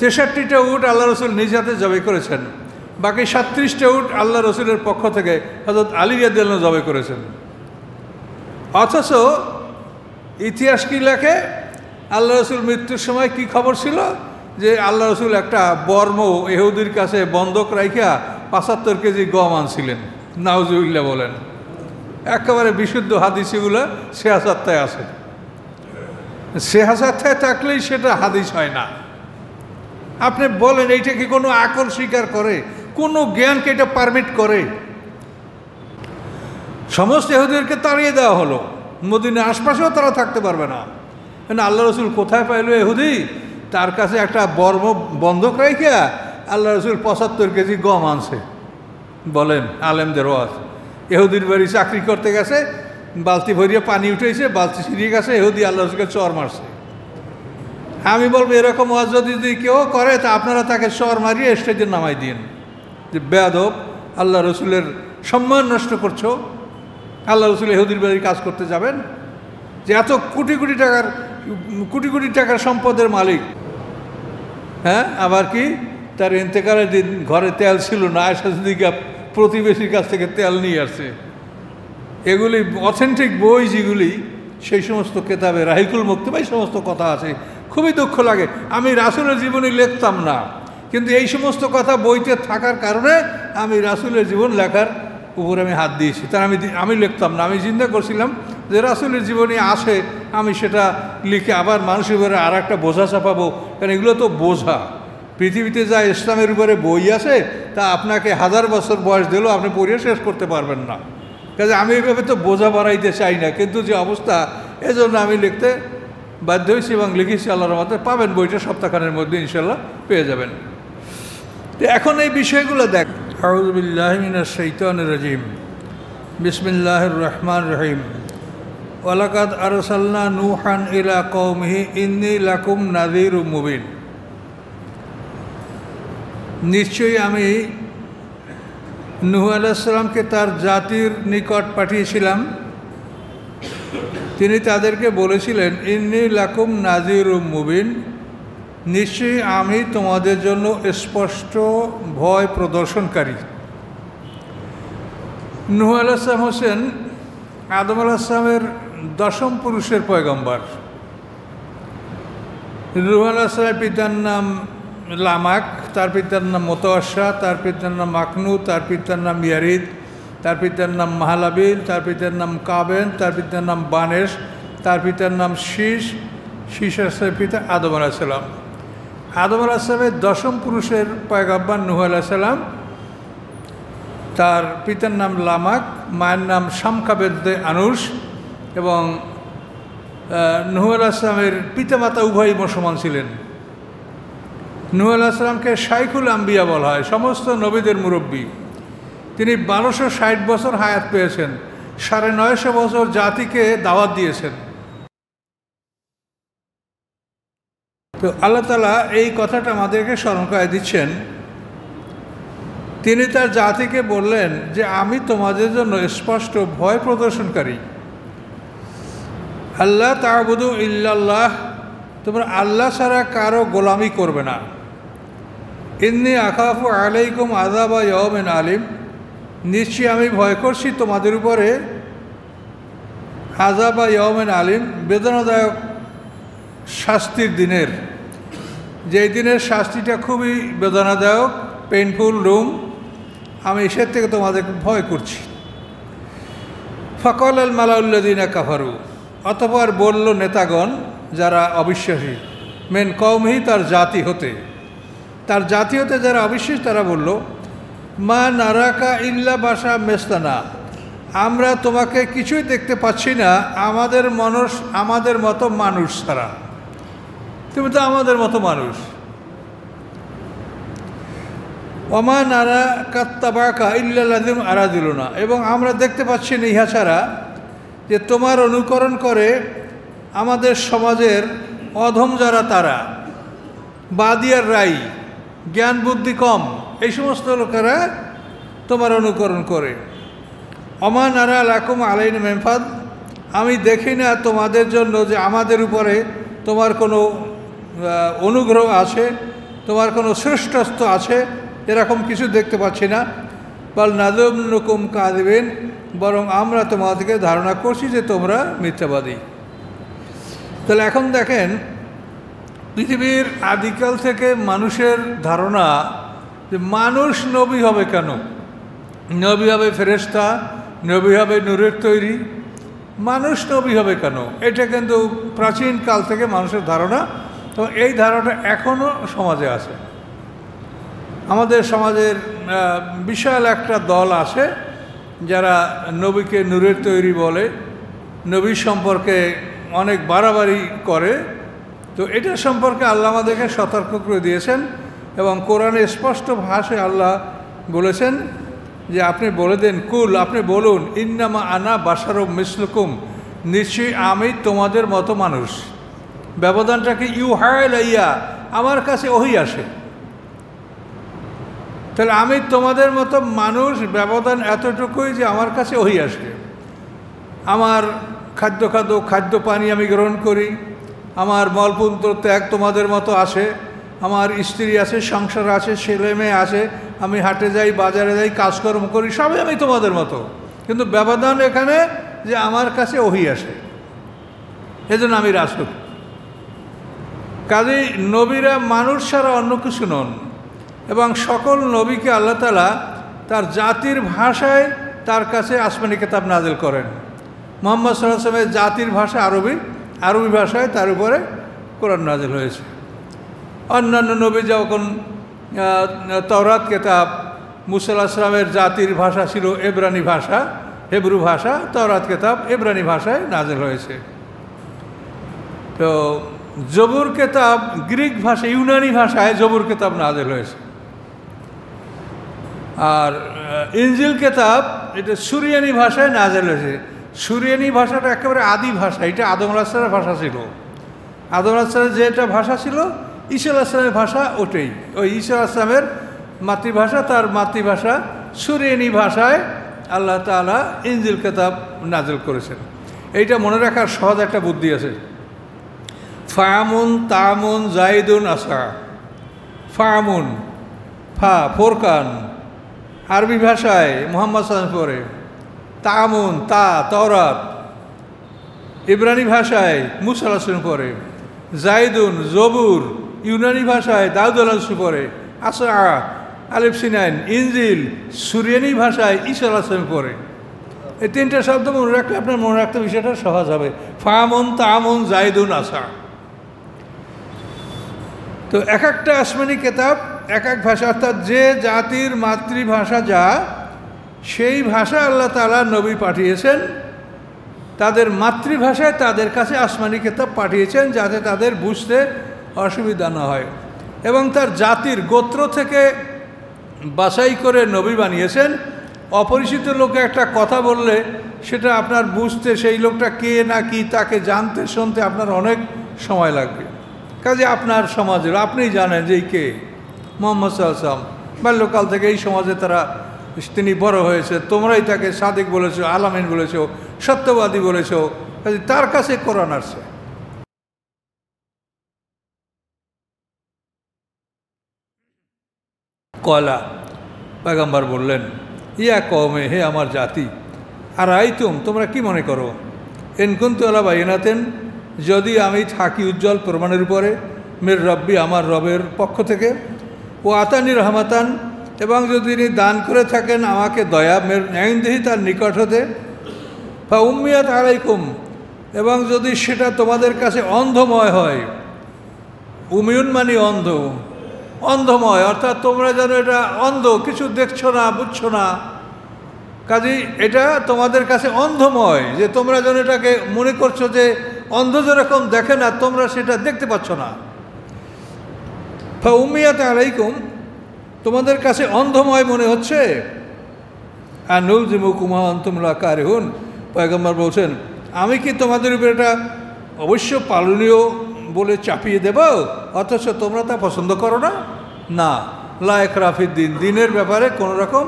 63টা উট আল্লাহ রসুল নিজ হাতে জবাই করেছেন, বাকি 37টা উট আল্লাহ রসুলের পক্ষ থেকে হযরত আলী রাদিয়াল্লাহু আনহু জবাই করেছেন। অথচ ইতিহাস কি লেখে, আল্লাহ রসুল মৃত্যুর সময় কি খবর ছিল যে আল্লাহ রসুল একটা বর্ম ইহুদির কাছে বন্ধক রাখিয়া 75 কেজি গম আনছিলেন। নাউজুবিল্লাহ বলেন। একেবারে বিশুদ্ধ হাদিস এগুলো সেহাসাত্তায় আছে। সেহাসাত্তায় থাকলেই সেটা হাদিস হয় না। আপনি বলেন এইটা কি কোনো আকল স্বীকার করে, কোনো জ্ঞানকে এটা পারমিট করে? সমস্ত ইহুদিদেরকে তাড়িয়ে দেওয়া হলো, মদিনার আশপাশেও তারা থাকতে পারবে না। আল্লাহ রসুল কোথায় পাইল ইহুদি? তার কাছে একটা বর্ম বন্ধক রাখিয়া আল্লাহ রসুল 75 কেজি গম আনছে। বলেন আলেমদের ওয়াজ। ইহুদির বাড়ি চাকরি করতে গেছে, বালতি ভরিয়ে পানি উঠেছে, বালতি ছিঁড়িয়ে গেছে, ইহুদি আল্লাহ রসুলকে চর মারছে। আমি বলবো এরকম ওয়াজ যদি কেউ করে তা আপনারা তাকে চর মারিয়ে স্টেজে নামাই দিন যে বেয়াদব, আল্লাহ রসুলের সম্মান নষ্ট করছো। আল্লাহ রসুল ইহুদির বাড়ি কাজ করতে যাবেন? যে এত কোটি কোটি টাকার সম্পদের মালিক, হ্যাঁ, আবার কি তার ইন্তেকালের দিন ঘরে তেল ছিল না, আয়েশা সিদ্দিকা প্রতিবেশীর কাছ থেকে তেল নিয়ে আসছে। এগুলি অথেন্টিক বই যেগুলি, সেই সমস্ত কেতাবে রাহিকুল মুক্তবা এই সমস্ত কথা আছে। খুবই দুঃখ লাগে, আমি রাসূলের জীবনী লিখতাম না, কিন্তু এই সমস্ত কথা বইতে থাকার কারণে আমি রাসূলের জীবন লেখার উপরে আমি হাত দিয়েছি। তার আমি লিখতাম না, আমি চিন্তা করছিলাম যে রাসূলের জীবনী আসে, আমি সেটা লিখে আবার মানুষের উপরে আর একটা বোঝা চাপাবো, কারণ এগুলো তো বোঝা। পৃথিবীতে যা ইসলামের উপরে বই আছে তা আপনাকে 1000 বছর বয়স দিলেও আপনি পড়িয়ে শেষ করতে পারবেন না। কাজে আমি এইভাবে তো বোঝা বাড়াইতে চাই না, কিন্তু যে অবস্থা, এজন্য আমি লিখতে বাধ্য হয়েছি এবং লিখেছি। আল্লাহর রহমতে পাবেন বইটা, সপ্তাহখানের মধ্যে ইনশাল্লাহ পেয়ে যাবেন। তো এখন এই বিষয়গুলো দেখ। আউযু বিল্লাহি মিনাশ শাইতানির রাজিম, বিসমিল্লাহির রহমানির রহিম। ওয়ালাকাদ আরসালনা নূহান ইলা কওমিহি ইন্নী লাকুম নাযীরুম মুবিন। নিশ্চয়ই আমি নূহ আলাইহিস সালামকে তার জাতির নিকট পাঠিয়েছিলাম। তিনি তাদেরকে বলেছিলেন, ইন্নী লাকুম নাযীরুম মুবিন, নিশ্চয়ই আমি তোমাদের জন্য স্পষ্ট ভয় প্রদর্শনকারী। নূহ আলাইহিস সালাম হোসেন আদম আলাইহিস সালামের 10ম পুরুষের পয়গম্বর। নূহ আলাইহিস সালামের পিতার নাম লামাক, তার পিতার নাম মুতাওয়াশা, তার পিতার নাম মাকনু, তার পিতার নাম ইয়ারিদ, তার পিতার নাম মাহালাবিল, তার পিতার নাম কাবেন, তার পিতার নাম বানেশ, তার পিতার নাম শীষ, শীষের পিতা আদম আলাইহিস সালাম। আদম আলাইহিস সালামের 10ম পুরুষের পয়গম্বর নূহ আলাইহিস সালাম। তার পিতার নাম লামাক, মায়ের নাম শামকাবেদ্দে আনুস, এবং নূহ আলাইহিস সালামের পিতামাতা উভয়ই মুসলমান ছিলেন। নূহ আলাইহিস সালামকে শাইখুল আম্বিয়া বলা হয়, সমস্ত নবীদের মুরব্বী। তিনি 1260 বছর হায়াত পেয়েছেন, 950 বছর জাতিকে দাওয়াত দিয়েছেন। তো আল্লাহ তাআলা এই কথাটা আমাদেরকে স্মরণ করায় দিচ্ছেন। তিনি তার জাতিকে বললেন যে আমি তোমাদের জন্য স্পষ্ট ভয় প্রদর্শনকারী। আল্লাহ তা'বুদু ইল্লাল্লাহ, তোমরা আল্লাহ ছাড়া কারো গোলামি করবে না। ইন্নী আখাফু আলাইকুম আযাবা ইয়াউমিন আলিম, নিশ্চয়ই আমি ভয় করছি তোমাদের উপরে আযাবা ইয়াউমিন আলিম, বেদনাদায়ক শাস্তির দিনের, যেই দিনের শাস্তিটা খুবই বেদনাদায়ক, পেইনফুল রুম। আমি এসের থেকে তোমাদেরকে ভয় করছি। ফাকাল আল মালাউল্লাযিনা কাফারু, অতঃপর বলল নেতাগণ যারা অবিশ্বাসী, মেন কওমিহি, তার জাতি হতে যারা অবিশ্বাসী, তারা বলল, মা নারাকা ইল্লা বাশা মেসলানা, আমরা তোমাকে কিছুই দেখতে পাচ্ছি না আমাদের মতো মানুষ ছাড়া, তুমি তো আমাদের মতো মানুষ। ওমা নারাকা তাবাকা ইল্লাল্লাযিম আরাযিলুনা, এবং আমরা দেখতে পাচ্ছি না ইহা ছাড়া যে তোমার অনুকরণ করে আমাদের সমাজের অধম যারা, তারা বাদিয়ার রাই, জ্ঞান বুদ্ধি কম, এই সমস্ত লোকেরা তোমার অনুকরণ করে। ওমা নারা লাকুম আলাইনা মিন ফাদ, আমি দেখি না তোমাদের জন্য যে আমাদের উপরে তোমার কোনো অনুগ্রহ আছে। তোমার কোনো শ্রেষ্ঠত্ব আছে এরকম কিছু দেখতে পাচ্ছি না। বল নাযুন্নুকুম কাযিবিন, বরং আমরা তোমাদেরকে ধারণা করছি যে তোমরা মিথ্যাবাদী। তাহলে এখন দেখেন, পৃথিবীর আদিকাল থেকে মানুষের ধারণা যে মানুষ নবী হবে কেন, নবী হবে ফেরেশতা, নবী হবে নূরের তৈরি, মানুষ নবী হবে কেন, এটা কিন্তু প্রাচীন কাল থেকে মানুষের ধারণা। তো এই ধারণাটা এখনও সমাজে আছে। আমাদের সমাজের বিশাল একটা দল আছে যারা নবীকে নূরের তৈরি বলে, নবী সম্পর্কে অনেক বাড়াবাড়ি করে। তো এটা সম্পর্কে আল্লাহ আমাদেরকে সতর্ক করে দিয়েছেন এবং কোরআনে স্পষ্ট ভাষায় আল্লাহ বলেছেন যে আপনি বলে দেন, কুল, আপনি বলুন, ইন্নামা আনা বাশারুম মিসলুকুম, নিশ্চয়ই আমি তোমাদের মতো মানুষ। ব্যবধানটাকে ইউহা ইলাইয়া, আমার কাছে ওহী আসে। তাহলে আমি তোমাদের মতো মানুষ, ব্যবধান এতটুকুই যে আমার কাছে ওহী আসে। আমার খাদ্য পানি আমি গ্রহণ করি, আমার মলমূত্র ত্যাগ তোমাদের মতো আসে, আমার স্ত্রী আছে, সংসার আছে, ছেলে মেয়ে আছে, আমি হাটে যাই, বাজারে যাই, কাজকর্ম করি, সবই আমি তোমাদের মতো। কিন্তু ব্যবধান এখানে যে আমার কাছে ওহী আসে, এজন্য আমি রাসূল। কাজেই নবীরা মানুষ ছাড়া অন্য কিছু নন এবং সকল নবীকে আল্লাহ তাআলা তার জাতির ভাষায় তার কাছে আসমানি কিতাব নাজিল করেন। মুহাম্মদ সাল্লাল্লাহু আলাইহি ওয়াসাল্লামের জাতির ভাষা আরবি ভাষায় তার উপরে কোরআন নাজিল হয়েছে। অন্যান্য নবী যখন তাওরাত কিতাব, মুসা আলাইহিস সালামের জাতির ভাষা ছিল এব্রানি ভাষা, হেব্রু ভাষা, তাওরাত কিতাব এব্রানি ভাষায় নাজিল হয়েছে। তো জবুর কিতাব গ্রিক ভাষা, ইউনানি ভাষায় জবুর কিতাব নাজিল হয়েছে। আর ইনজিল কিতাব এটা সুরিয়ানি ভাষায় নাজিল হয়েছে। সুরিয়ানি ভাষাটা একেবারে আদি ভাষা, এটা আদম আলাইহিস সালামের ভাষা ছিল। আদম আলাইহিস সালামের যেটা ভাষা ছিল, ঈসা আলাইহিস সালামের ভাষা ওটাই। ওই ঈসা আলাইহিস সালামের মাতৃভাষা, তার মাতৃভাষা সুরিয়ানি ভাষায় আল্লাহ তাআলা ইনজিল কিতাব নাজিল করেছেন। এইটা মনে রাখার সহজ একটা বুদ্ধি আছে। ফামুন তামুন জাইদুন আসা, ফামুন ফোরকান আরবি ভাষায় মুহাম্মদ সাল্লাল্লাহু আলাইহি পড়ে, তামুন তাওরাত ইব্রানি ভাষায় মুসা আলাইহিস সালাম পড়ে, জাইদুন জবুর ইউনানি ভাষায় দাউদ আলাইহিস সালাম পড়ে, আসা আলিফ সিনাইন ইনজিল সুরিয়ানি ভাষায় ঈসা আলাইহিস সালাম পড়ে। এই তিনটা শব্দ মনে রাখলে আপনার মনে রাখতে বিষয়টা সহজ হবে। ফামুন তামুন জাইদুন আসা। তো এক একটা আসমানি কিতাব এক এক ভাষা, অর্থাৎ যে জাতির মাতৃভাষা যা, সেই ভাষা আল্লাহ তাআলা নবী পাঠিয়েছেন, তাদের মাতৃভাষায় তাদের কাছে আসমানি কিতাব পাঠিয়েছেন যাতে তাদের বুঝতে অসুবিধা না হয়। এবং তার জাতির গোত্র থেকে বাছাই করে নবী বানিয়েছেন। অপরিচিত লোকে একটা কথা বললে সেটা আপনার বুঝতে, সেই লোকটা কে না কি, তাকে জানতে শুনতে আপনার অনেক সময় লাগবে। কাজে আপনার সমাজের আপনিই জানেন যে কে মুহাম্মদ সাল্লাল্লাহু আলাইহি ওয়াসাল্লাম। বাল্যকাল থেকে এই সমাজে তিনি বড় হয়েছে, তোমরাই তাকে সাদিক বলেছো, আলামিন বলেছো, সত্যবাদী বলেছো। কাজে তার কাছে কোরআন আসছে। কয়লা পয়গম্বর বললেন, ইয়া কওমে, হে আমার জাতি, আর তোমরা কি মনে করো, ইন কুনতু আলা বাইনাতিন, যদি আমি থাকি উজ্জ্বল প্রমাণের উপরে, মির রব্বি, আমার রবের পক্ষ থেকে, ও আতানি রহমাতান, এবং যদি তিনি দান করে থাকেন আমাকে দয়া, মের ইনদিহি, তার নিকট হতে, ফা উম্মিয়াত আলাইকুম, এবং যদি সেটা তোমাদের কাছে অন্ধময় হয়, উমিউন মানে অন্ধময়, অর্থাৎ তোমরা যেন এটা অন্ধ, কিছু দেখছো না, বুঝছো না, কাজেই এটা তোমাদের কাছে অন্ধময়, যে তোমরা যেন এটাকে মনে করছো যে অন্ধ যেরকম দেখে না, তোমরা সেটা দেখতে পাচ্ছ না। ফা উম্মিয়াত আলাইকুম, তোমাদের কাছে অন্ধময় মনে হচ্ছে। আর নুলজিমুকুমা আনতুম লা কারিহুন, পয়গম্বর বলছেন, আমি কি তোমাদের উপর এটা অবশ্য পালনীয় বলে চাপিয়ে দেব, অথচ তোমরা তা পছন্দ করো না? না, লা ইকরাহা ফিদ্দিন, দিনের ব্যাপারে কোনো রকম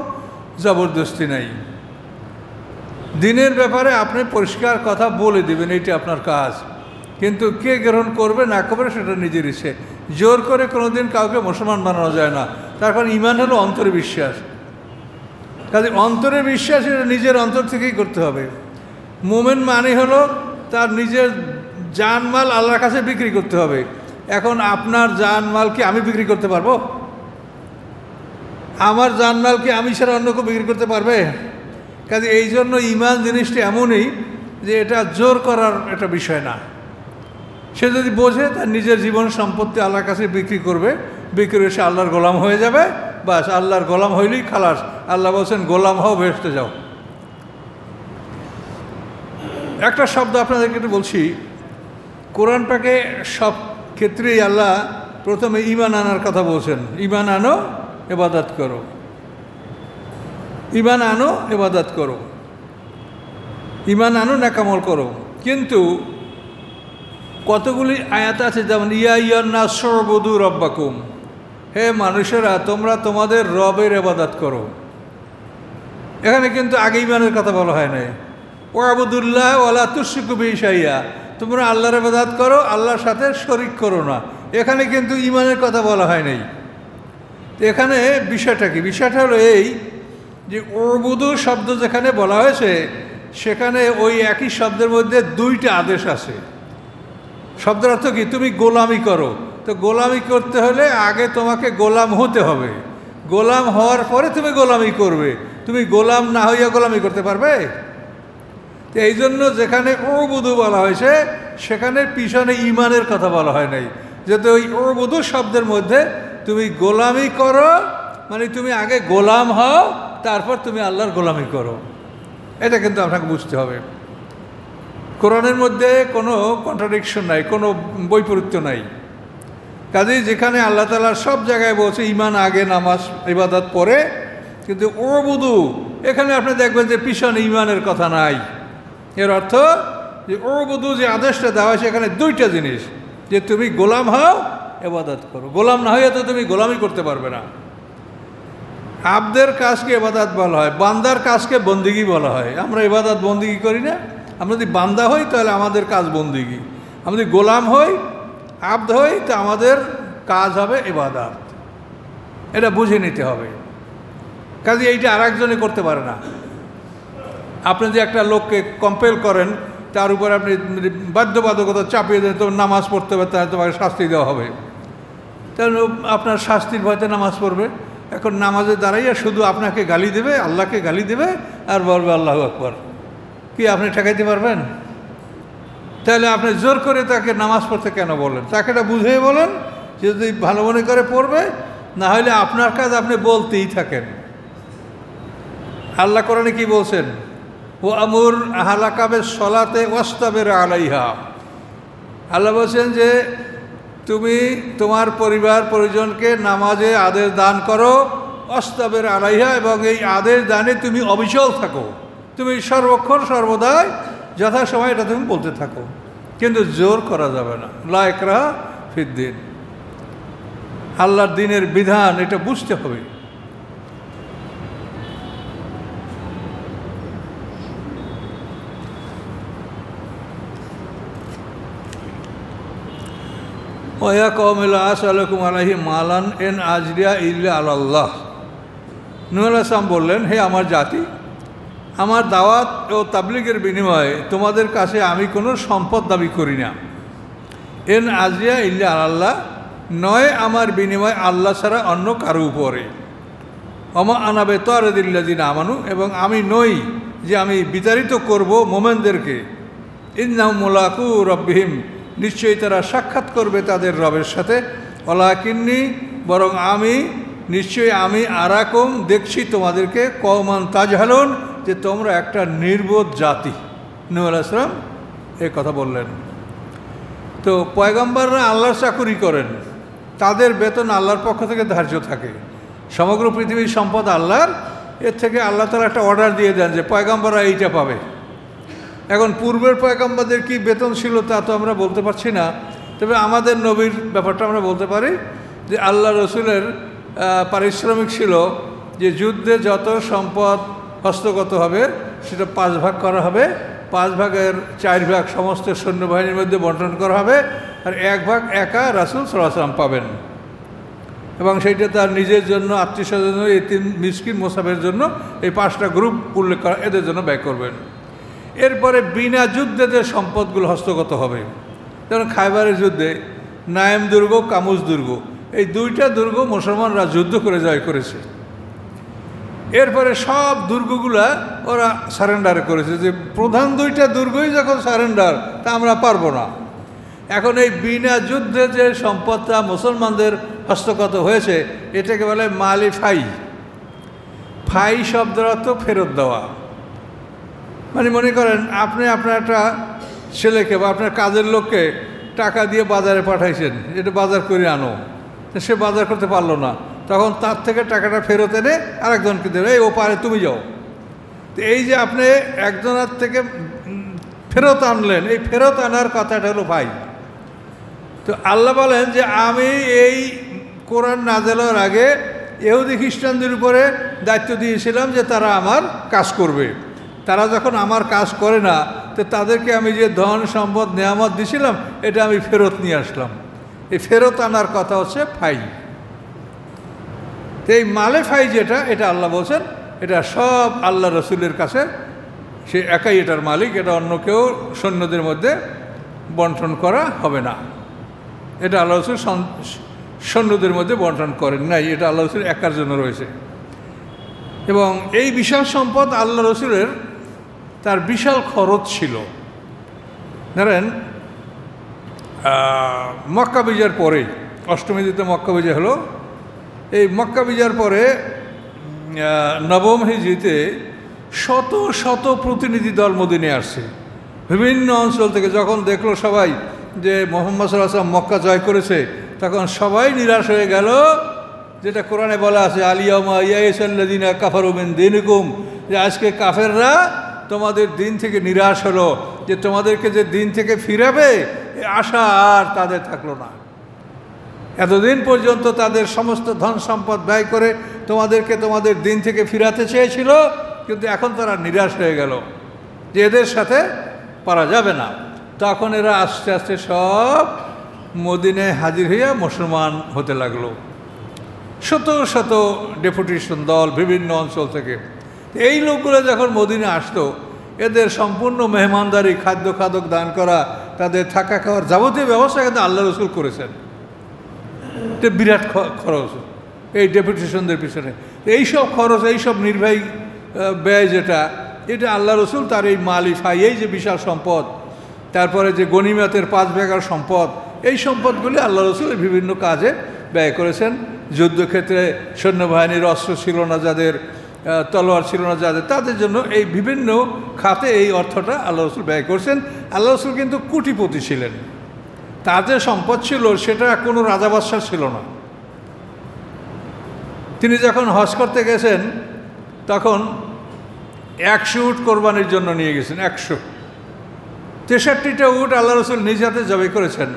জবরদস্তি নাই। দিনের ব্যাপারে আপনি পরিষ্কার কথা বলে দিবেন, এইটা আপনার কাজ, কিন্তু কে গ্রহণ করবে না করবে সেটা নিজের ইচ্ছে। জোর করে কোনোদিন কাউকে মুসলমান বানানো যায় না। তার কারণ ইমান হলো অন্তরে বিশ্বাস। কাজে অন্তরে বিশ্বাস এটা নিজের অন্তর থেকেই করতে হবে। মোমেন মানে হলো তার নিজের জানমাল আল্লাহর কাছে বিক্রি করতে হবে। এখন আপনার জানমাল কি আমি বিক্রি করতে পারবো? আমার জানমাল কি আমি ছাড়া অন্য কেউ বিক্রি করতে পারবে? কাজে এই জন্য ইমান জিনিসটা এমনই যে এটা জোর করার একটা বিষয় না। সে যদি বোঝে তার নিজের জীবন সম্পত্তি আল্লাহর কাছে বিক্রি করবে, বিক্রি করে সে আল্লাহর গোলাম হয়ে যাবে, বাস আল্লাহর গোলাম হইলেই খালাস। আল্লাহ বলছেন গোলাম হও, বেহেশতে যাও। একটা শব্দ আপনাদেরকে একটু বলছি, কোরআন পাকে সব ক্ষেত্রেই আল্লাহ প্রথমে ঈমান আনার কথা বলছেন। ঈমান আনো, ইবাদত করো। ঈমান আনো, ইবাদত করো। ঈমান আনো, নেক আমল করো। কিন্তু কতগুলি আয়াত আছে, যেমন ইয়া আইয়ুহান-নাস উ'বুদু রাব্বাকুম, হে মানুষেরা তোমরা তোমাদের রবের ইবাদত করো। এখানে কিন্তু আগে ঈমানের কথা বলা হয় নাই। ওয়াবুদুল্লাহ ওয়ালা তুশরিকু বিহি শাইআ, তোমরা আল্লাহর ইবাদত করো, আল্লাহর সাথে শরিক করো না। এখানে কিন্তু ঈমানের কথা বলা হয় নাই। এখানে বিষয়টা কি? বিষয়টা হলো এই যে উ'বুদু শব্দ যেখানে বলা হয়েছে সেখানে ওই একই শব্দের মধ্যে দুইটা আদেশ আছে। শব্দের অর্থ কি? তুমি গোলামি করো। তো গোলামি করতে হলে আগে তোমাকে গোলাম হতে হবে, গোলাম হওয়ার পরে তুমি গোলামি করবে। তুমি গোলাম না হইয়া গোলামি করতে পারবে? তো এই জন্য যেখানে উ'বুদু বলা হয়েছে সেখানে পিছনে ঈমানের কথা বলা হয় নাই। যাতে ওই উ'বুদু শব্দের মধ্যে তুমি গোলামি করো, মানে তুমি আগে গোলাম হও, তারপর তুমি আল্লাহর গোলামি করো। এটা কিন্তু আপনাকে বুঝতে হবে। কোরআনের মধ্যে কোনো কন্ট্রাডিকশন নাই, কোনো বৈপরীত্য নাই। কাজেই যেখানে আল্লাহ তাআলা সব জায়গায় বলছে ঈমান আগে, নামাজ ইবাদত পরে, কিন্তু উ'বুদু এখানে আপনি দেখবেন যে পিছনে ঈমানের কথা নাই। এর অর্থ যে উ'বুদু যে আদেশটা দেওয়া হয় সেখানে দুইটা জিনিস, যে তুমি গোলাম হও, ইবাদত করো। গোলাম না হইয়া তো তুমি গোলামি করতে পারবে না। আবদের কাজকে ইবাদত বলা হয়, বান্দার কাজকে বন্দিগি বলা হয়। আমরা ইবাদত বন্দিগি করি না? আমরা যদি বান্দা হই তাহলে আমাদের কাজ বন্দিগি, আমরা যদি গোলাম হই, আবদ হই, তো আমাদের কাজ হবে ইবাদত। এটা বুঝে নিতে হবে। কাজে এইটা আর একজনে করতে পারে না। আপনি যে একটা লোককে কম্পেল করেন, তার উপর আপনি বাধ্যবাধকতা চাপিয়ে দেন, তো নামাজ পড়তে হবে, তাহলে তোমাকে শাস্তি দেওয়া হবে। তাহলে আপনার শাস্তির ভয়তে নামাজ পড়বে। এখন নামাজে দাঁড়াইয়া শুধু আপনাকে গালি দেবে, আল্লাহকে গালি দেবে আর বলবে আল্লাহু আকবার। কি আপনি ঠেকাইতে পারবেন? তাহলে আপনি জোর করে তাকে নামাজ পড়তে কেন বলেন? তাকে এটা বুঝিয়ে বলেন, যদি ভালো মনে করে পড়বে, না হলে আপনার কাজ আপনি বলতেই থাকেন। আল্লাহ কোরআনে কি বলছেন? ও আমুর আহলাকা বিস-সলাতি ওয়াসতাবির আলাইহা। আল্লাহ বলছেন যে তুমি তোমার পরিবার পরিজনকে নামাজে আদেশ দান করো, ওয়াসতাবির আলাইহা, এবং এই আদেশ দানে তুমি অবিচল থাকো। তুমি সর্বক্ষণ সর্বদাই যথাসময় এটা তুমি বলতে থাকো, কিন্তু জোর করা যাবে না। লা ইকরাহা ফিদ্দিন, আল্লাহর দ্বীনের বিধান, এটা বুঝতে হবে। ওয়া কওমি লা আসআলুকুম আলাইহি মালান ইন আজরিয়া ইল্লা আলাল্লাহ। নূহ আলাইহিস সালাম বললেন, হে আমার জাতি, আমার দাওয়াত ও তাবলীগের বিনিময়ে তোমাদের কাছে আমি কোনো সম্পদ দাবি করি না। ইন আজরিয়া ইল্লা আলাল্লাহ, নয় আমার বিনিময় আল্লাহ ছাড়া অন্য কারো উপরে। ওমা আনা বিতারিদিল্লাযিনা আমানু, এবং আমি নই যে আমি বিতাড়িত করব মোমেনদেরকে। ইন্নাহুম মুলাকু রাব্বিহিম, নিশ্চয়ই তারা সাক্ষাৎ করবে তাদের রবের সাথে। ওয়ালাকিন্নী, বরং আমি, নিশ্চয়ই আমি আরাকুম, দেখছি তোমাদেরকে, কওমান তাজহালুন, যে তোমরা একটা নির্বোধ জাতি। নূহ আলাইহিস সালাম এই কথা বললেন। তো পয়গম্বররা আল্লাহর চাকুরি করেন, তাদের বেতন আল্লাহর পক্ষ থেকে ধার্য থাকে। সমগ্র পৃথিবীর সম্পদ আল্লাহর, এর থেকে আল্লাহ তাআলা একটা অর্ডার দিয়ে দেন যে পয়গম্বররা এইটা পাবে। এখন পূর্বের পয়গম্বরদের কি বেতন ছিল তা তো আমরা বলতে পারছি না, তবে আমাদের নবীর ব্যাপারটা আমরা বলতে পারি যে আল্লাহ রসুলের পারিশ্রমিক ছিল যে যুদ্ধে যত সম্পদ হস্তগত হবে সেটা 5 ভাগ করা হবে, 5 ভাগের 4 ভাগ সমস্ত সৈন্যবাহিনীর মধ্যে বন্টন করা হবে, আর 1 ভাগ একা রাসূল সাল্লাল্লাহু আলাইহি ওয়াসাল্লাম পাবেন, এবং সেইটা তার নিজের জন্য, আত্মীয় স্বজনের, এতিম মিসকিন মোসাফের জন্য এই 5টা গ্রুপ উল্লেখ করা, এদের জন্য ব্যয় করবেন। এরপরে বিনা যুদ্ধে যে সম্পদগুলো হস্তগত হবে, যেমন খাইবারের যুদ্ধে নায়েম দুর্গ, কামুজ দুর্গ, এই 2টা দুর্গ মুসলমানরা যুদ্ধ করে জয় করেছে। এরপরে সব দুর্গগুলা ওরা সারেন্ডার করেছে, যে প্রধান 2টা দুর্গই যখন সারেন্ডার, তা আমরা পারবো না। এখন এই বিনা যুদ্ধে যে সম্পদটা মুসলমানদের হস্তগত হয়েছে, এটাকে বলে মালি ফাই। ফাই শব্দের অর্থ ফেরত দেওয়া। মানে মনে করেন আপনি আপনার একটা ছেলেকে বা আপনার কাজের লোককে টাকা দিয়ে বাজারে পাঠাইছেন, এটা বাজার করে আনো, সে বাজার করতে পারলো না, তখন তার থেকে টাকাটা ফেরত এনে আরেকজনকে দেবে, এই ও পারে তুমি যাও। তো এই যে আপনি একজনের থেকে ফেরত আনলেন, এই ফেরত আনার কথাটা হলো ভাই। তো আল্লাহ বলেন যে আমি এই কোরআন নাযিল হওয়ার আগে ইহুদি খ্রিস্টানদের উপরে দায়িত্ব দিয়েছিলাম যে তারা আমার কাজ করবে। তারা যখন আমার কাজ করে না, তো তাদেরকে আমি যে ধন সম্পদ নেয়ামত দিয়েছিলাম, এটা আমি ফেরত নিয়ে আসলাম। এই ফেরত আনার কথা হচ্ছে ফাই। তো এই মালে ফাই যেটা, এটা আল্লাহ বলছেন এটা সব আল্লাহ রসুলের কাছে, সে একাই এটার মালিক, এটা অন্য কেউ সৈন্যদের মধ্যে বন্টন করা হবে না। এটা আল্লাহ রসুল সৈন্যদের মধ্যে বন্টন করেন নাই, এটা আল্লাহ রসুল একার জন্য রয়েছে। এবং এই বিশাল সম্পদ আল্লাহ রসুলের, তার বিশাল খরচ ছিল। ধরেন মক্কা বিজয়ের পরে, অষ্টমী দিতে মক্কা বিজয় হলো, এই মক্কা বিজয়ের পরে নবম হিজরিতে শত শত প্রতিনিধি দল মদিনায় আসছে বিভিন্ন অঞ্চল থেকে। যখন দেখলো সবাই যে মুহাম্মদ সাল্লাল্লাহু আলাইহি ওয়াসাল্লাম মক্কা জয় করেছে, তখন সবাই নিরাশ হয়ে গেল। যেটা কোরআনে বলা আছে, আলিয়াউমা ইয়াইসাল্লাযিনা কাফারু মিন দীনিকুম, যে আজকে কাফেররা তোমাদের দিন থেকে নিরাশ হলো, যে তোমাদেরকে যে দিন থেকে ফিরাবে এই আশা আর তাদের থাকলো না। এতদিন পর্যন্ত তাদের সমস্ত ধন সম্পদ ব্যয় করে তোমাদেরকে তোমাদের দিন থেকে ফিরাতে চেয়েছিল, কিন্তু এখন তারা নিরাশ হয়ে গেল যে এদের সাথে পারা যাবে না। তখন এরা আস্তে আস্তে সব মদিনায় হাজির হইয়া মুসলমান হতে লাগলো, শত শত ডেপুটেশন দল বিভিন্ন অঞ্চল থেকে। এই লোকগুলো যখন মদিনায় আসতো, এদের সম্পূর্ণ মেহমানদারি, খাদ্য খাদক দান করা, তাদের থাকা খাওয়ার যাবতীয় ব্যবস্থা কিন্তু আল্লাহ রসুল করেছেন। এটা বিরাট খরচ এই ডেপুটেশনদের পিছনে। এইসব খরচ, এইসব নির্বাহী ব্যয় যেটা, এটা আল্লাহ রসুল তার এই মালি ফাই, এই যে বিশাল সম্পদ, তারপরে যে গনিমতের 5 ভাগের সম্পদ, এই সম্পদগুলি আল্লাহ রসুল বিভিন্ন কাজে ব্যয় করেছেন। যুদ্ধক্ষেত্রে সৈন্যবাহিনীর অস্ত্র ছিল না যাদের, তলোয়ার ছিল না যাদের, তাদের জন্য এই বিভিন্ন খাতে এই অর্থটা আল্লাহ রসুল ব্যয় করছেন। আল্লাহ রসুল কিন্তু কোটিপতি ছিলেন, তার যে সম্পদ ছিল সেটা কোনো রাজা বাদশাহ ছিল না। তিনি যখন হজ করতে গেছেন, তখন 100 উট কোরবানির জন্য নিয়ে গেছেন। 163টা উট আল্লাহ রসুল নিজ হাতে জবাই করেছেন,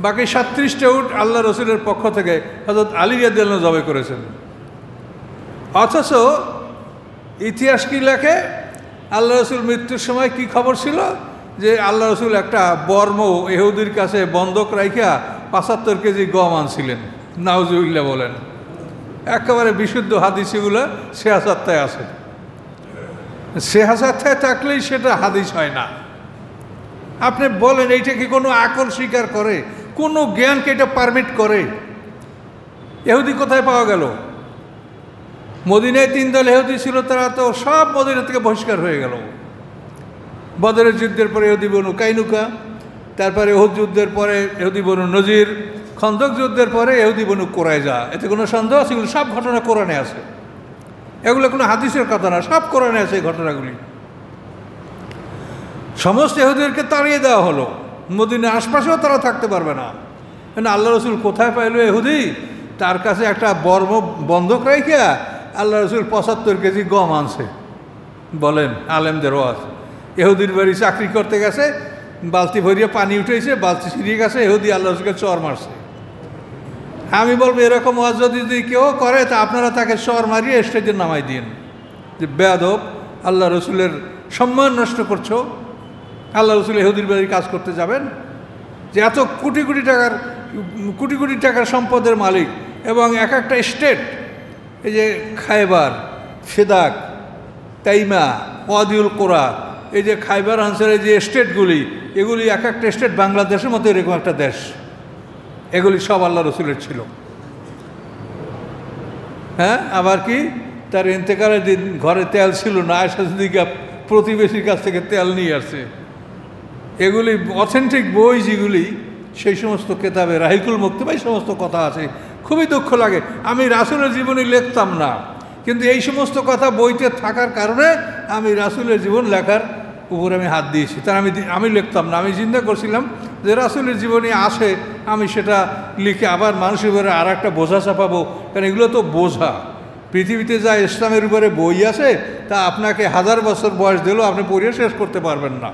বাকি 37টা উট আল্লাহ রসুলের পক্ষ থেকে হযরত আলী রাদিয়াল্লাহু আনহু জবাই করেছেন। অথচ ইতিহাস কি লেখে, আল্লাহ রসুল মৃত্যুর সময় কি খবর ছিল, যে আল্লাহ রসুল একটা বর্ম ইহুদির কাছে বন্ধক রাইখা 75 কেজি গম আনছিলেন। নাউজুবিল্লাহ বলেন। একেবারে বিশুদ্ধ হাদিসগুলো সেহাসাত্তায় আছে। সেহাসাত্তায় থাকলেই সেটা হাদিস হয় না। আপনি বলেন এইটা কি কোনো আকল স্বীকার করে, কোনো জ্ঞানকে এটা পারমিট করে? ইহুদি কোথায় পাওয়া গেল? মদিনায় 3 দল ইহুদি ছিল, তারা তো সব মদিনা থেকে বহিষ্কার হয়ে গেল। বদরের যুদ্ধের পরে ইহুদি বনু কাইনুকা, তারপরে উহুদ যুদ্ধের পরে ইহুদি বনু নজির, খন্দক যুদ্ধের পরে ইহুদি বনু কুরাইজা। এতে কোনো সন্দেহ আছে? এগুলো সব ঘটনা কোরআনে আছে, এগুলো কোনো হাদিসের কথা না, সব কোরআনে আছে এই ঘটনাগুলি। সমস্ত ইহুদিদেরকে তাড়িয়ে দেওয়া হলো, মদিনার আশপাশেও তারা থাকতে পারবে না। আল্লাহ রসুল কোথায় পাইল ইহুদি? তার কাছে একটা বর্ম বন্ধক রাইখা আল্লাহ রসুল 75 কেজি গম আনছে। বলেন আলেমদের ওয়াজ। ইহুদির বাড়ি চাকরি করতে গেছে, বালতি ভরিয়ে পানি উঠেছে, বালতি ছিঁড়িয়ে গেছে, ইহুদি আল্লাহ রসুলকে চর মারছে। আমি বলবো এরকম ওয়াজ যদি কেউ করে, তা আপনারা তাকে চর মারিয়ে স্টেজে নামাই দিন, যে বেয়াদব, আল্লাহ রসুলের সম্মান নষ্ট করছো। আল্লাহ রসুল ইহুদির বাড়ির কাজ করতে যাবেন? যে এত কোটি কোটি টাকার সম্পদের মালিক, এবং এক একটা স্টেট, এই যে খায়বার, ফেদাক, তাইমা, ওয়াদিউল কোরা, এই যে খাইবার অঞ্চলের যে স্টেটগুলি, এগুলি এক একটা স্টেট বাংলাদেশের মতো এরকম একটা দেশ, এগুলি সব আল্লাহ রসুলের ছিল। হ্যাঁ, আবার কি তার ইন্তেকালের দিন ঘরে তেল ছিল না, আয়েশা সিদ্দিকা প্রতিবেশীর কাছ থেকে তেল নিয়ে আসছে। এগুলি অথেন্টিক বই যেগুলি, সেই সমস্ত কেতাবে রাহিকুল মুক্তবা এই সমস্ত কথা আছে। খুবই দুঃখ লাগে, আমি রাসূলের জীবনী লিখতাম না, কিন্তু এই সমস্ত কথা বইতে থাকার কারণে আমি রাসূলের জীবন লেখার উপরে আমি হাত দিয়েছি। তার আমি লিখতাম না, আমি চিন্তা করছিলাম যে রাসূলের জীবনী আসে, আমি সেটা লিখে আবার মানুষের উপরে আর একটা বোঝা চাপাবো, কারণ এগুলো তো বোঝা। পৃথিবীতে যা ইসলামের উপরে বই আছে তা আপনাকে 1000 বছর বয়স দিলেও আপনি পড়িয়ে শেষ করতে পারবেন না।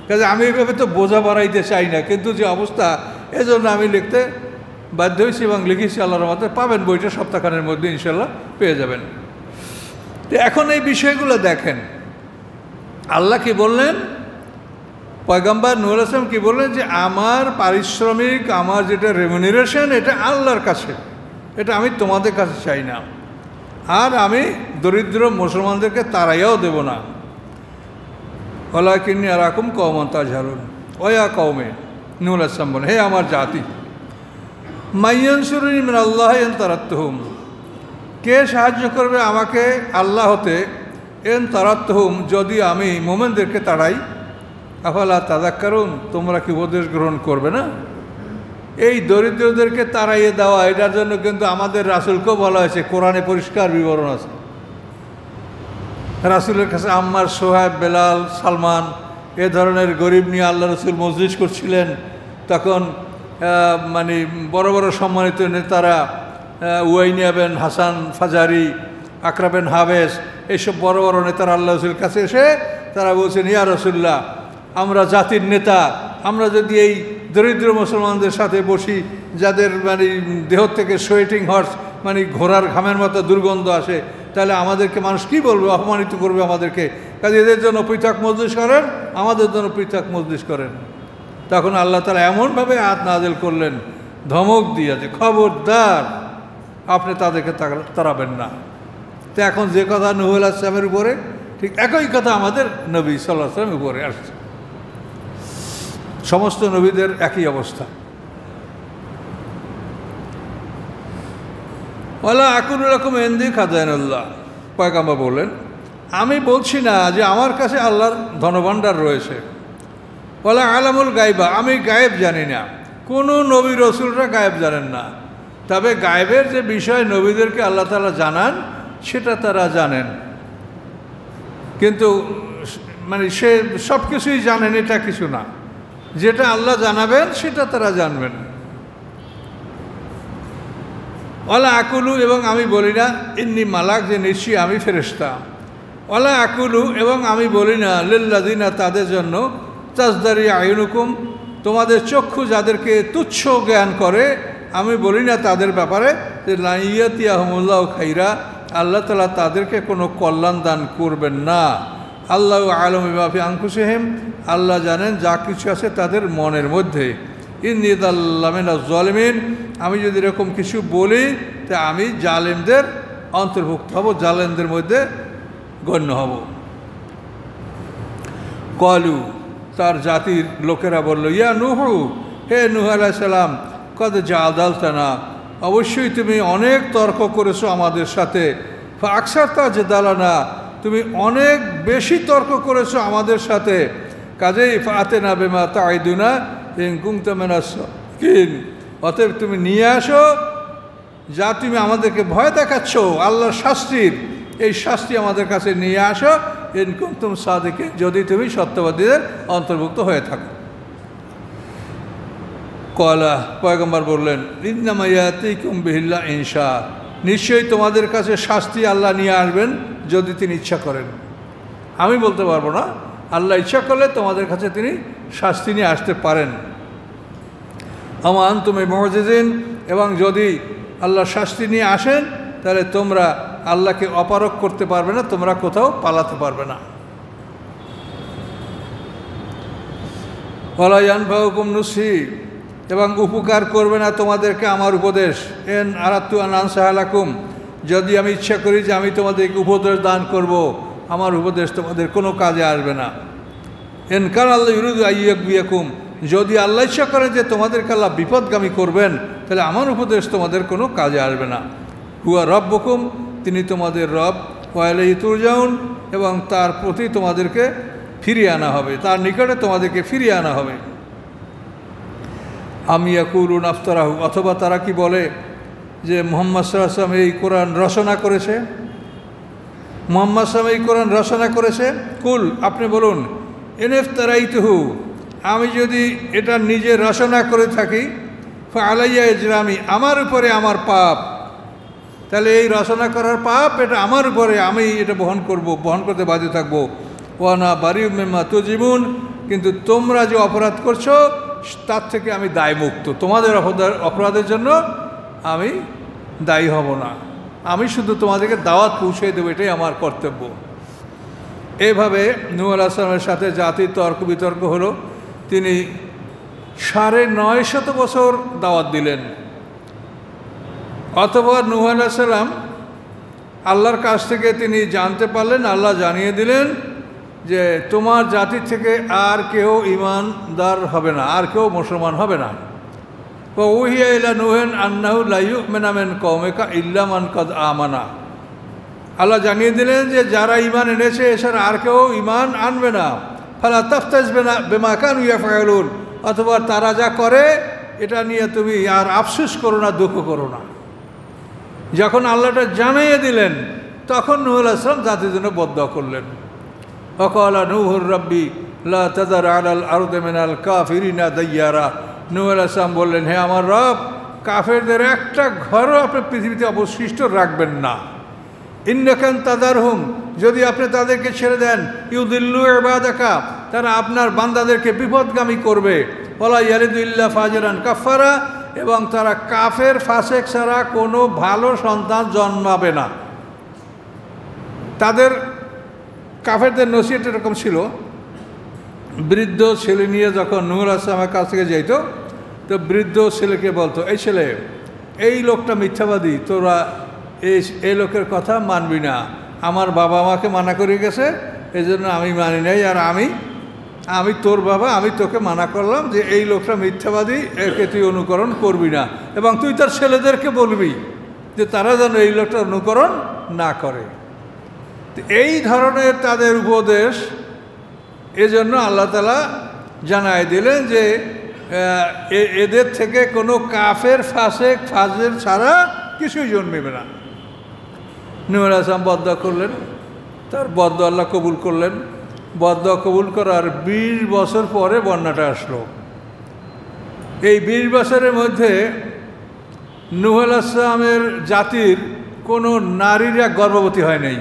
কাজে আমি এইভাবে তো বোঝা বাড়াইতে চাই না, কিন্তু যে অবস্থা, এজন্য আমি লিখতে বাধ্য হয়েছি এবং লিখেছি। আল্লাহর রহমতে পাবেন বইটা, সপ্তাহখানের মধ্যে ইনশাল্লাহ পেয়ে যাবেন। তো এখন এই বিষয়গুলো দেখেন, আল্লাহ কি বললেন, পয়গম্বর নূহ আলাইহিস সালাম কি বললেন, যে আমার পারিশ্রমিক, আমার যেটা রেমুনারেশন, এটা আল্লাহর কাছে, এটা আমি তোমাদের কাছে চাই না, আর আমি দরিদ্র মুসলমানদেরকে তাড়াইয়াও দেব না। ওয়ালাকিন্নী আরাকুম কওমান তাজহালুন, ওয়া কওমে, নূহ আলাইহিস সালাম বলেন, হে আমার জাতি, মাইয়ানসুরুনি মিনাল্লাহি ইন তারাকতুহুম, কে সাহায্য করবে আমাকে আল্লাহ হতে, ইন তারাকতুহুম, যদি আমি মুমিনদেরকে তাড়াই। আফালা তাযাক্কারুন, তোমরা কি উপদেশ গ্রহণ করবে না? এই দরিদ্রদেরকে তাড়াইয়ে দেওয়া, এটার জন্য কিন্তু আমাদের রাসূলকেও বলা হয়েছে, কোরআনে পরিষ্কার বিবরণ আছে। রাসূলের কাছে আম্মার, সোহাব, বেলাল, সালমান এ ধরনের গরিব নিয়ে আল্লাহ রসুল মজলিস করছিলেন। তখন মানে বড় বড় সম্মানিত নেতারা, উয়াইনিয়া বিন হাসান ফাজারি, আকরা বিন হাবেস, এইসব বড় বড় নেতারা আল্লাহ রসুলের কাছে এসে তারা বলছেন, ইয়া রাসূলুল্লাহ, আমরা জাতির নেতা, আমরা যদি এই দরিদ্র মুসলমানদের সাথে বসি, যাদের মানে দেহ থেকে সোয়েটিং হর্স, মানে ঘোড়ার ঘামের মতো দুর্গন্ধ আসে, তাহলে আমাদেরকে মানুষ কী বলবে, অপমানিত করবে আমাদেরকে। কাজে এদের জন্য পৃথক মজলিস করেন, আমাদের জন্য পৃথক মজলিস করেন। তখন আল্লাহ তাআলা এমনভাবে আয়াত নাযিল করলেন, ধমক দিয়ে, যে খবরদার আপনি তাদেরকে তাড়াবেন না। তো এখন যে কথা নূহ আলাইহিস সালামের উপরে, ঠিক একই কথা আমাদের নবী সাল্লাল্লাহু আলাইহি ওয়াসাল্লামের উপরে আসছে। সমস্ত নবীদের একই অবস্থা। ওয়ালা আকুলু লাকুম ইনদি খাজাইনুল্লাহ, পয়গম্বর বললেন, আমি বলছি না যে আমার কাছে আল্লাহর ধনভাণ্ডার রয়েছে। ওয়ালা আলামুল গায়বা, আমি গায়েব জানি না। কোনো নবী রসুলরা গায়েব জানেন না, তবে গায়েবের যে বিষয় নবীদেরকে আল্লাহ তাআলা জানান, সেটা তারা জানেন। কিন্তু মানে সে সব কিছুই জানেন এটা কিছু না, যেটা আল্লাহ জানাবেন সেটা তারা জানবেন। ওয়ালা আকুলু, এবং আমি বলি না, ইন্নি মালাক, যে নিশ্চয়ই আমি ফেরেশতা। ওয়ালা আকুলু, এবং আমি বলি না, লিল্লাযিনা, তাদের জন্য, তাজদারি আয়ুনুকুম, তোমাদের চক্ষু যাদেরকে তুচ্ছ জ্ঞান করে, আমি বলি না তাদের ব্যাপারে যে লা ইয়াতিয়াহুমুল্লাহু খাইরা, আল্লাহ তাআলা তাদেরকে কোনো কল্যাণ দান করবেন না। আল্লাহু আ'লামু বিমা ফি আনফুসিহিম, আল্লাহ জানেন যা কিছু আছে তাদের মনের মধ্যে। ইন্নী ইযাল্লা মিনাজ জালিমিন, আমি যদি এরকম কিছু বলি তা আমি জালেমদের অন্তর্ভুক্ত হব, জালেমদের মধ্যে গণ্য হব। কলু, তার জাতির লোকেরা বলল, ইয়া নূহ, হে নূহ আলাইহিস সালাম, কদ জাদালতানা, অবশ্যই তুমি অনেক তর্ক করেছো আমাদের সাথে। ফাকসারতা জিদালানা, তুমি অনেক বেশি তর্ক করেছো আমাদের সাথে। কাজেই ফাতেনা বিমা তাইদুনা ইন কুনতা মিনাস সাদিকিন, অতএব তুমি নিয়ে আসো যা তুমি আমাদেরকে ভয় দেখাচ্ছ আল্লাহর শাস্তির, এই শাস্তি আমাদের কাছে নিয়ে আসো। ইন কুনতুম সাদিকিন, যদি তুমি সত্যবাদীদের অন্তর্ভুক্ত হয়ে থাকো। কলা, পয়গম্বর বললেন, ইন্নামা ইয়াতিকুম বিহিল্লাহ ইনশা, নিশ্চয়ই তোমাদের কাছে শাস্তি আল্লাহ নিয়ে আসবেন যদি তিনি ইচ্ছা করেন। আমি বলতে পারবো না, আল্লাহ ইচ্ছা করলে তোমাদের কাছে তিনি শাস্তি নিয়ে আসতে পারেন। আমা আনতুম বিমুজিজিন, এবং যদি আল্লাহ শাস্তি নিয়ে আসেন তাহলে তোমরা আল্লাহকে অপারক করতে পারবে না, তোমরা কোথাও পালাতে পারবে না। ওয়ালা ইয়ানফাউকুম নুসহি, এবং উপকার করবে না তোমাদেরকে আমার উপদেশ। এন আরাত্তু আন আনসাহালাকুম, যদি আমি ইচ্ছা করি যে আমি তোমাদেরকে উপদেশ দান করব, আমার উপদেশ তোমাদের কোনো কাজে আসবে না। এন কান আল্লাহ ইউরিদু আইয়াকবিয়াকুম, যদি আল্লাহ ইচ্ছা করেন যে তোমাদেরকে আল্লাহ বিপদগামী করবেন, তাহলে আমার উপদেশ তোমাদের কোনো কাজে আসবে না। হুয়া রব্বকুম, তিনি তোমাদের রব, ওয়া ইলাইহি তুরজাউন, এবং তার প্রতি তোমাদেরকে ফিরিয়ে আনা হবে, তার নিকটে তোমাদেরকে ফিরিয়ে আনা হবে। আম ইয়াকুলুন আফতারাহু, অথবা তারা কি বলে যে মুহাম্মদ সাল্লাল্লাহু আলাইহি ওয়াসাল্লাম এই কোরআন রচনা করেছে, মুহাম্মদ সাল্লাল্লাহু আলাইহি ওয়াসাল্লাম এই কোরআন রচনা করেছে। কুল, আপনি বলুন, ইনফতারাইতুহু, আমি যদি এটা নিজে রচনা করে থাকি, ফালাইয়া ইজরামি, আমার উপরে আমার পাপ, তাহলে এই রচনা করার পাপ এটা আমার উপরে, আমি এটা বহন করব, বহন করতে বাধ্য থাকবো। ওয়ানা বারিউ মিম্মা তুজিবুন, কিন্তু তোমরা যে অপরাধ করছো তার থেকে আমি দায়মুক্ত, তোমাদের অপরাধের জন্য আমি দায়ী হব না, আমি শুধু তোমাদেরকে দাওয়াত পৌঁছে দেবো, এটাই আমার কর্তব্য। এইভাবে নূহ আলাইহিস সালামের সাথে জাতির তর্ক বিতর্ক হলো। তিনি 950 বছর দাওয়াত দিলেন। অতঃপর নূহ আলাইহিস সালাম আল্লাহর কাছ থেকে তিনি জানতে পারলেন, আল্লাহ জানিয়ে দিলেন যে তোমার জাতির থেকে আর কেউ ঈমানদার হবে না, আর কেউ মুসলমান হবে না। ওহিয়া ইলা নূহিন আন্নাহু লা ইউমিনু মিন কওমিকা ইল্লা মান কাদ আমানা, আল্লাহ জানিয়ে দিলেন যে যারা ঈমান এনেছে এছাড়া আর কেউ ঈমান আনবে না। ফালা তাফতাজ বিমা কানু ইয়াফআলুন, অথবা তারা যা করে এটা নিয়ে তুমি আর আফসোস করো না, দুঃখ করো না। যখন আল্লাহটা জানিয়ে দিলেন তখন নূহ আলাইহিস সালাম জাতির জন্য বদদোয়া করলেন। ওয়াকালা নূহুর রাব্বি লা তাযার আলাল আরদি মিনাল কাফিরিনা দাইয়ারা, নূহ আলাইহিস সালাম বললেন, হে আমার রব, কাফেরদের একটা ঘরও আপনি পৃথিবীতে অবশিষ্ট রাখবেন না। ইন্নাকা তাযারহুম, যদি আপনি তাদেরকে ছেড়ে দেন, ইউদিল্লু ইবাদাকা, তারা আপনার বান্দাদেরকে বিপদগামী করবে। ওয়ালা ইয়ালিদু ইল্লা ফাজিরান কাফারা, এবং তারা কাফের ফাসেক ছাড়া কোনো ভালো সন্তান জন্মাবে না। তাদের কাফেরদের নসিহত এরকম ছিল, বৃদ্ধ ছেলে নিয়ে যখন নূহ আলাইহিস সালামের কাছ থেকে যাইতো, তো বৃদ্ধ ছেলেকে বলতো, এই ছেলে, এই লোকটা মিথ্যাবাদী, তোরা এই লোকের কথা মানবি না, আমার বাবা আমাকে মানা করে গেছে, এই জন্য আমি মানি নাই, আর আমি তোর বাবা, আমি তোকে মানা করলাম যে এই লোকটা মিথ্যাবাদী, একে তুই অনুকরণ করবি না, এবং তুই তার ছেলেদেরকে বলবি যে তারা যেন এই লোকটা অনুকরণ না করে। এই ধরনের তাদের উপদেশ, এজন্য আল্লাহ তাআলা জানায় দিলেন যে এদের থেকে কোনো কাফের ফাসেক ফাজের ছাড়া কিছুই জন্মেবে না। নূহ আলাইহিস সালাম বদদোয়া করলেন, তার বদদোয়া আল্লাহ কবুল করলেন। বদদোয়া কবুল করার 20 বছর পরে বন্যাটা আসলো। এই 20 বছরের মধ্যে নূহ আলাইহিস সালামের জাতির কোনো নারীরা গর্ভবতী হয় নাই।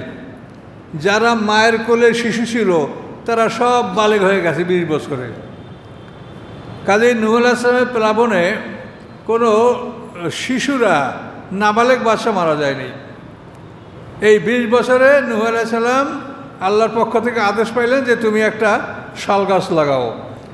যারা মায়ের কোলে শিশু ছিল তারা সব বালেগ হয়ে গেছে 20 বছরে। কাজেই নূহ আলাইহিস সালামের প্লাবনে কোনো শিশুরা, নাবালেগ বাচ্চা মারা যায়নি। এই 20 বছরে নূহ আলাইহিস সালাম আল্লাহর পক্ষ থেকে আদেশ পাইলেন যে তুমি একটা শাল গাছ লাগাও।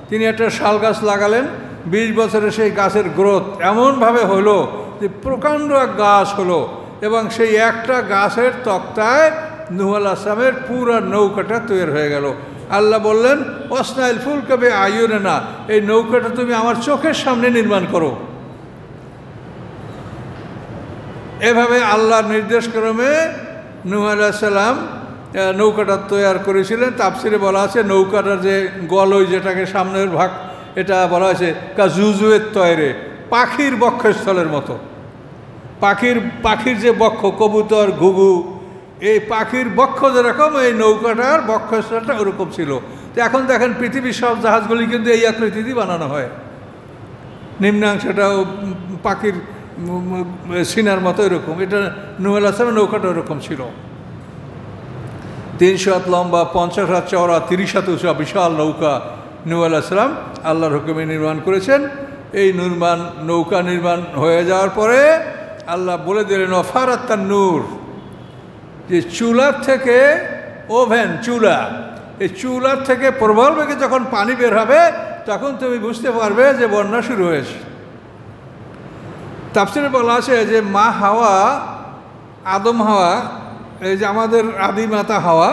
তিনি একটা শাল গাছ লাগালেন। 20 বছরে সেই গাছের গ্রোথ এমনভাবে হলো যে প্রকাণ্ড এক গাছ হলো, এবং সেই একটা গাছের তক্তায় নূহ আলাইহিস সালামের পুরো নৌকাটা তৈরি হয়ে গেল। আল্লাহ বললেন, ওয়াসনাইল ফুলকা বিআয়ুনিনা, এই নৌকাটা তুমি আমার চোখের সামনে নির্মাণ করো। এভাবে আল্লাহর নির্দেশক্রমে নূহ আলাইহিস সালাম নৌকাটা তৈরি করেছিলেন। তাফসিরে বলা আছে নৌকাটার যে গলই, যেটাকে সামনের ভাগ, এটা বলা হয়েছে কাজুজুয়ের তয়রে, পাখির বক্ষস্থলের মতো। পাখির যে বক্ষ, কবুতর, ঘুঘু, এই পাখির বক্ষ যেরকম, এই নৌকাটার বক্ষস্থলটা ওরকম ছিল। তো এখন দেখেন পৃথিবীর সব জাহাজগুলি কিন্তু এই আকৃতি বানানো হয়, নিম্নাংশটাও পাখির সিনার মতো এরকম। এটা নূহ আলাইহিস সালামের নৌকাটা ওরকম ছিল। 300 হাত লম্বা, 50 হাত চওড়া, 30 হাত উঁচা বিশাল নৌকা নূহ আলাইহিস সালাম আল্লাহর হুকুমে নির্মাণ করেছেন। এই নৌকা নির্মাণ হয়ে যাওয়ার পরে আল্লাহ বলে দিলেন, ওয়াফারাত তান্নুর, যে চুলার থেকে, ওভেন চুলা, এই চুলার থেকে প্রবল বেগে যখন পানি বের হবে তখন তুমি বুঝতে পারবে যে বন্যা শুরু হয়েছে। তাফসিরে বলা আছে যে মা হাওয়া, আদম হাওয়া, এই যে আমাদের আদি মাতা হাওয়া,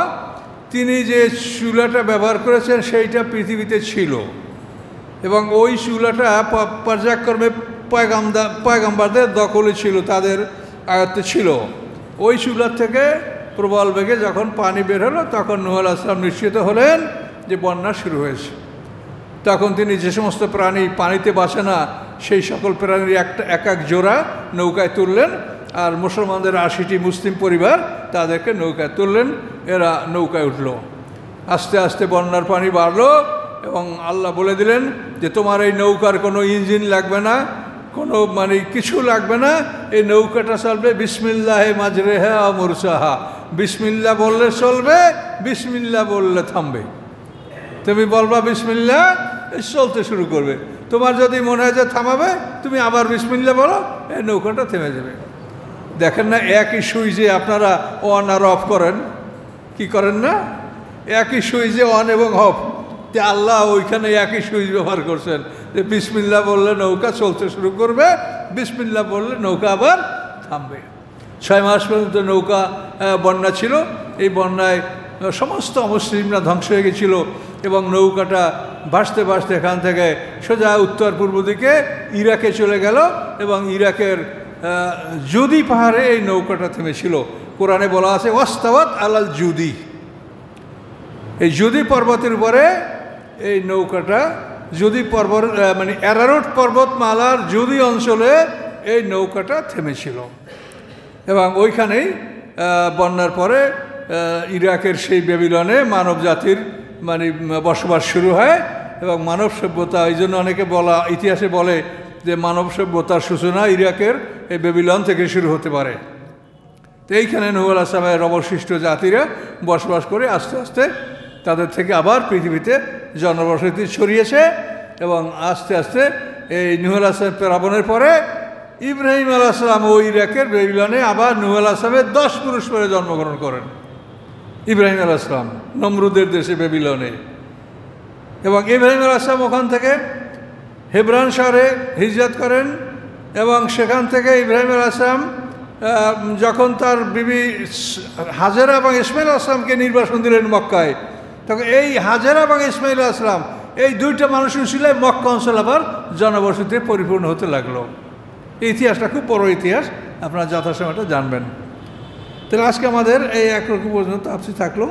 তিনি যে চুলাটা ব্যবহার করেছেন সেইটা পৃথিবীতে ছিল এবং ওই চুলাটা পর্যায়ক্রমে পয়গম্বরদের দখলে ছিল, তাদের আয়ত্তে ছিল। ওই চুলার থেকে প্রবল বেগে যখন পানি বের হলো তখন নূহ আলাইহিস সালাম নিশ্চিত হলেন যে বন্যা শুরু হয়েছে। তখন তিনি যে সমস্ত প্রাণী পানিতে বাঁচে না সেই সকল প্রাণীর এক এক জোড়া নৌকায় তুললেন, আর মুসলমানদের ৮০টি মুসলিম পরিবার তাদেরকে নৌকায় তুললেন, এরা নৌকায় উঠল। আস্তে আস্তে বন্যার পানি বাড়লো এবং আল্লাহ বলে দিলেন যে তোমার এই নৌকার কোনো ইঞ্জিন লাগবে না, কোনো কিছু লাগবে না, এই নৌকাটা চলবে বিসমিল্লাহে মাজরেহা ওয়া মুরসাহা, বিসমিল্লাহ বললে চলবে, বিসমিল্লাহ বললে থামবে। তুমি বলবা বিসমিল্লাহ, চলতে শুরু করবে। তোমার যদি মনে হয় যে থামাবে, তুমি আবার বিসমিল্লাহ বলো, এই নৌকাটা থেমে যাবে। দেখেন না, একই সুইচে আপনারা অন আর অফ করেন, কি করেন না? একই সুইচে অন এবং অফ, যে আল্লাহ ওইখানে একই সুইচ ব্যবহার করছেন যে বিসমিল্লাহ বললে নৌকা চলতে শুরু করবে, বিসমিল্লাহ বললে নৌকা আবার থামবে। 6 মাস পর্যন্ত নৌকা বন্যা ছিল। এই বন্যায় সমস্ত মুসলিমরা ধ্বংস হয়ে গেছিল এবং নৌকাটা ভাসতে ভাসতে এখান থেকে সোজা উত্তর পূর্ব দিকে ইরাকে চলে গেল এবং ইরাকের জুদি পাহাড়ে এই নৌকাটা থেমেছিল। কোরআনে বলা আছে ওয়াস্তাওয়াত আলাল জুদি, এই জুদি পর্বতের উপরে এই নৌকাটা, জুদি পর্বত অ্যারারুট পর্বতমালার জুদি অঞ্চলে এই নৌকাটা থেমেছিল এবং ওইখানেই বন্যার পরে ইরাকের সেই বেবিলনে মানব জাতির বসবাস শুরু হয় এবং মানব সভ্যতা, এই জন্য অনেকে ইতিহাসে বলে যে মানব সভ্যতার সূচনা ইরাকের এই বেবিলন থেকে শুরু হতে পারে। তো এইখানে নূহ আলাইহিস সালামের অবশিষ্ট জাতিরা বসবাস করে আস্তে আস্তে তাদের থেকে আবার পৃথিবীতে জনবসতি ছড়িয়েছে এবং আস্তে আস্তে এই নূহ আলাইহিস সালাম প্লাবনের পরে ইব্রাহিম আলাইহিস সালাম ওই ইরাকের বেবিলনে আবার নূহ আলাইহিস সালামের 10 পুরুষ পরে জন্মগ্রহণ করেন। ইব্রাহিম আলাইহিস সালাম নমরুদের দেশে বেবিলনে, এবং ইব্রাহিম আলাইহিস সালাম ওখান থেকে হেবরন শহরে হিজরত করেন এবং সেখান থেকে ইব্রাহিম আলাইহিস সালাম যখন তার বিবি হাজেরা এবং ইসমাইল আলাইহিস সালামকে নির্বাসন দিলেন মক্কায়, তখন এই হাজেরা এবং ইসমাইল আলাইহিস সালাম এই দুইটা মানুষ ছিল মক্কা অঞ্চল আবার জনবসতিতে পরিপূর্ণ হতে লাগলো। এই ইতিহাসটা খুব বড় ইতিহাস, আপনারা যথাসময়টা জানবেন। তাহলে আজকে আমাদের এই একরকম পর্যন্ত আপসি থাকলো।